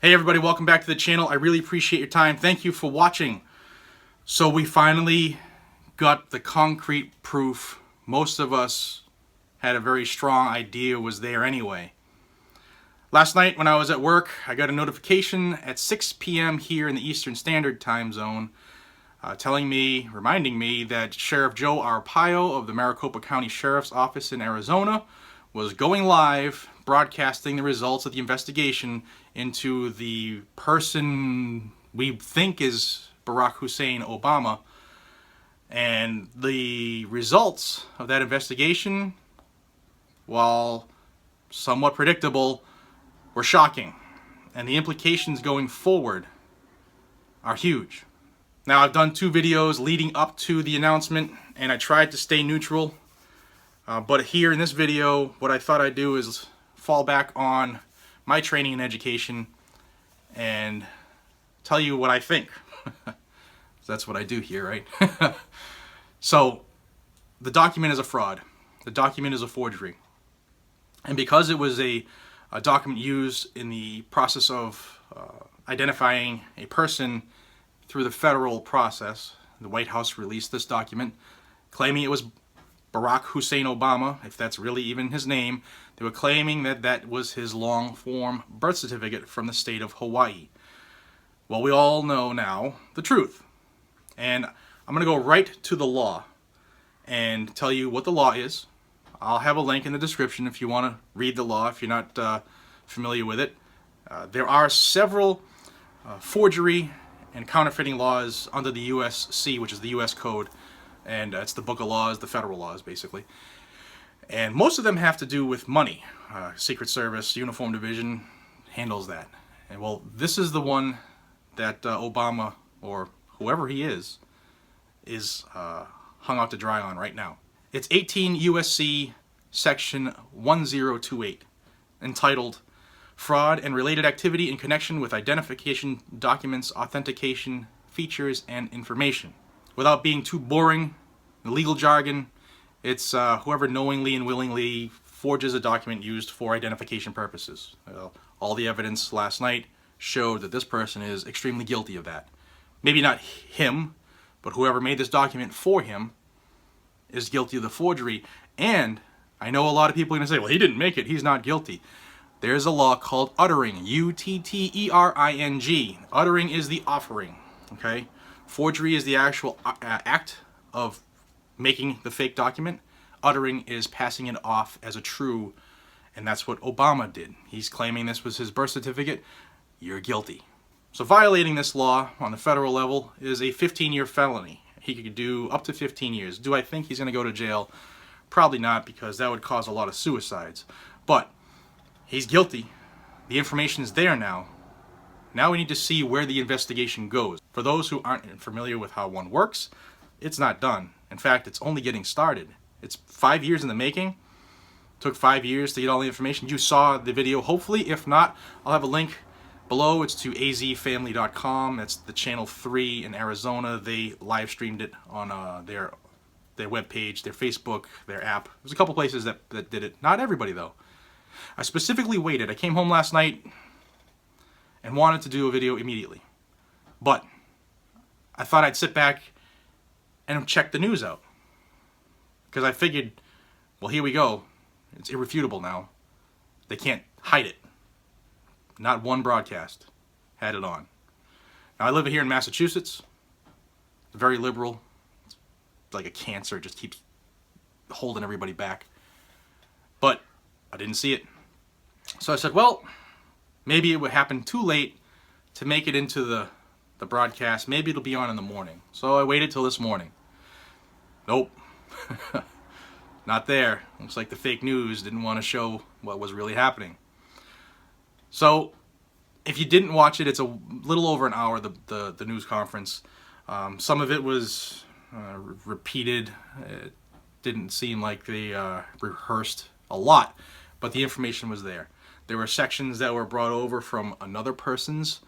Hey everybody, welcome back to the channel. I really appreciate your time. Thank you for watching. So we finally got the concrete proof. Most of us had a very strong idea was there anyway. Last night when I was at work, I got a notification at 6 p.m. here in the Eastern Standard Time Zone reminding me that Sheriff Joe Arpaio of the Maricopa County Sheriff's Office in Arizona was going live, broadcasting the results of the investigation into the person we think is Barack Hussein Obama. And the results of that investigation, while somewhat predictable, were shocking. And the implications going forward are huge. Now, I've done 2 videos leading up to the announcement, and I tried to stay neutral. But here in this video, what I thought I'd do is fall back on my training and education and tell you what I think. That's what I do here, right? So, the document is a fraud. The document is a forgery. And because it was a document used in the process of identifying a person through the federal process, the White House released this document claiming it was Barack Hussein Obama, if that's really even his name. They were claiming that that was his long-form birth certificate from the state of Hawaii. Well, we all know now the truth. And I'm going to go right to the law and tell you what the law is. I'll have a link in the description if you want to read the law, if you're not familiar with it. There are several forgery and counterfeiting laws under the USC, which is the U.S. Code. And it's the book of laws, the federal laws, basically. And most of them have to do with money. Secret Service, Uniform Division handles that. And well, this is the one that Obama, or whoever he is hung out to dry on right now. It's 18 USC Section 1028, entitled Fraud and Related Activity in Connection with Identification Documents, Authentication, Features, and Information. Without being too boring, the legal jargon, it's whoever knowingly and willingly forges a document used for identification purposes. All the evidence last night showed that this person is extremely guilty of that. Maybe not him, but whoever made this document for him is guilty of the forgery. And I know a lot of people are going to say, well, he didn't make it, he's not guilty. There's a law called uttering, U-T-T-E-R-I-N-G. Uttering is the offering, okay? Forgery is the actual act of making the fake document. Uttering is passing it off as a true, and that's what Obama did. He's claiming this was his birth certificate. You're guilty. So violating this law on the federal level is a 15-year felony. He could do up to 15 years. Do I think he's going to go to jail? Probably not, because that would cause a lot of suicides. But he's guilty. The information is there now. Now we need to see where the investigation goes. For those who aren't familiar with how one works, it's not done. In fact, it's only getting started. It's 5 years in the making. It took 5 years to get all the information. You saw the video, hopefully. If not, I'll have a link below. It's to azfamily.com. That's the channel 3 in Arizona. They live streamed it on their webpage, their Facebook, their app. There's a couple places that did it. Not everybody, though. I specifically waited. I came home last night and wanted to do a video immediately. But I thought I'd sit back and check the news out. Because I figured, well, here we go. It's irrefutable now. They can't hide it. Not one broadcast had it on. Now, I live here in Massachusetts. It's very liberal. It's like a cancer. It just keeps holding everybody back. But I didn't see it. So I said, well, maybe it would happen too late to make it into the broadcast. Maybe it'll be on in the morning. So I waited till this morning. Nope. Not there. Looks like the fake news didn't want to show what was really happening. So if you didn't watch it, it's a little over an hour, the news conference. Some of it was repeated. It didn't seem like they rehearsed a lot, but the information was there. There were sections that were brought over from another person's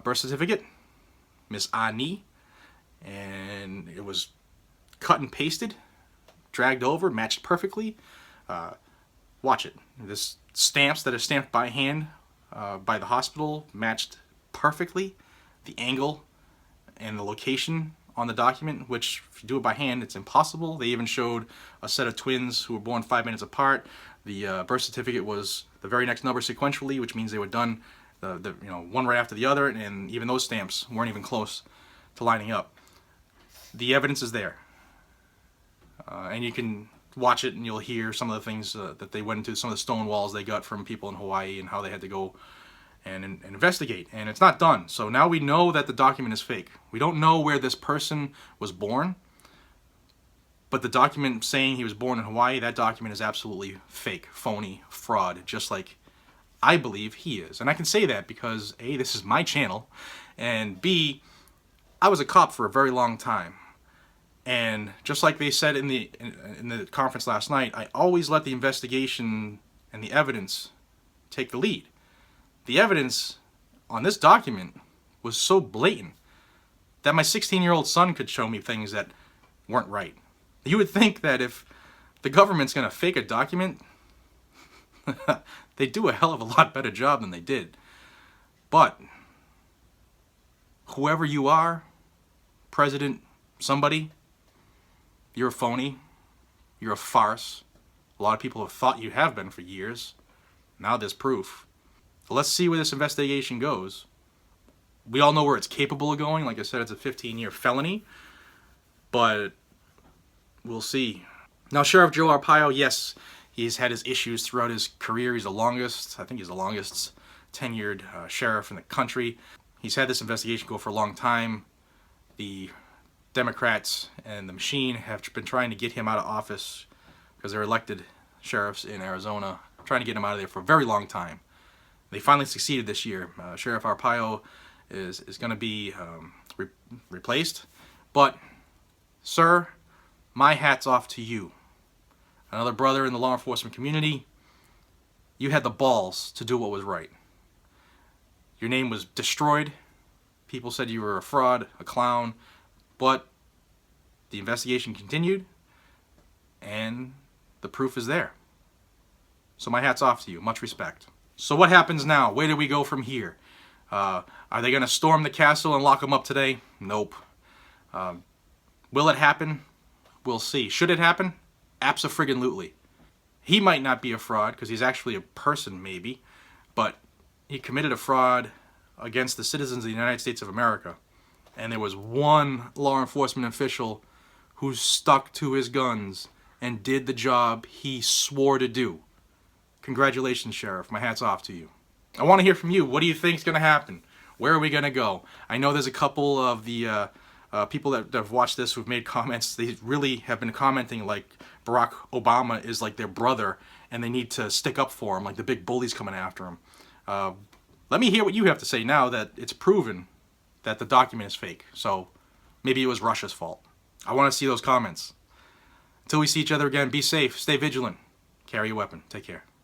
birth certificate, Miss Ani, and it was cut and pasted, dragged over, matched perfectly. Watch it. This stamps that are stamped by hand by the hospital matched perfectly the angle and the location on the document, which if you do it by hand, it's impossible. They even showed a set of twins who were born 5 minutes apart. The birth certificate was the very next number sequentially, which means they were done one right after the other, and even those stamps weren't even close to lining up. The evidence is there, and you can watch it and you'll hear some of the things that they went into, some of the stone walls they got from people in Hawaii and how they had to go and investigate, and it's not done. So now we know that the document is fake. We don't know where this person was born, but the document saying he was born in Hawaii, that document is absolutely fake, phony, fraud, just like I believe he is. And I can say that because A, this is my channel, and B, I was a cop for a very long time. And just like they said in the conference last night, I always let the investigation and the evidence take the lead. The evidence on this document was so blatant that my 16-year-old son could show me things that weren't right. You would think that if the government's going to fake a document, they do a hell of a lot better job than they did. But whoever you are, president, somebody, you're a phony, you're a farce. A lot of people have thought you have been for years. Now there's proof. So let's see where this investigation goes. We all know where it's capable of going. Like I said, it's a 15-year felony, but we'll see. Now, Sheriff Joe Arpaio, yes, he's had his issues throughout his career. He's the longest, I think he's the longest tenured sheriff in the country. He's had this investigation go for a long time. The Democrats and the machine have been trying to get him out of office because they're elected sheriffs in Arizona, trying to get him out of there for a very long time. They finally succeeded this year. Sheriff Arpaio is going to be replaced. But, sir, my hat's off to you. Another brother in the law enforcement community. You had the balls to do what was right. Your name was destroyed. People said you were a fraud, a clown. But the investigation continued, and the proof is there. So my hat's off to you. Much respect. So what happens now? Where do we go from here? Are they going to storm the castle and lock him up today? Nope. Will it happen? We'll see. Should it happen? Abso-friggin-lutely. He might not be a fraud because he's actually a person, maybe, but he committed a fraud against the citizens of the United States of America. And there was one law enforcement official who stuck to his guns and did the job he swore to do. Congratulations, Sheriff. My hat's off to you. I want to hear from you. What do you think is going to happen? Where are we going to go? I know there's a couple of the people that have watched this who've made comments. They really have been commenting like Barack Obama is like their brother and they need to stick up for him, like the big bullies coming after him. Let me hear what you have to say now that it's proven that the document is fake. So maybe it was Russia's fault. I want to see those comments. Until we see each other again, be safe, stay vigilant, carry a weapon. Take care.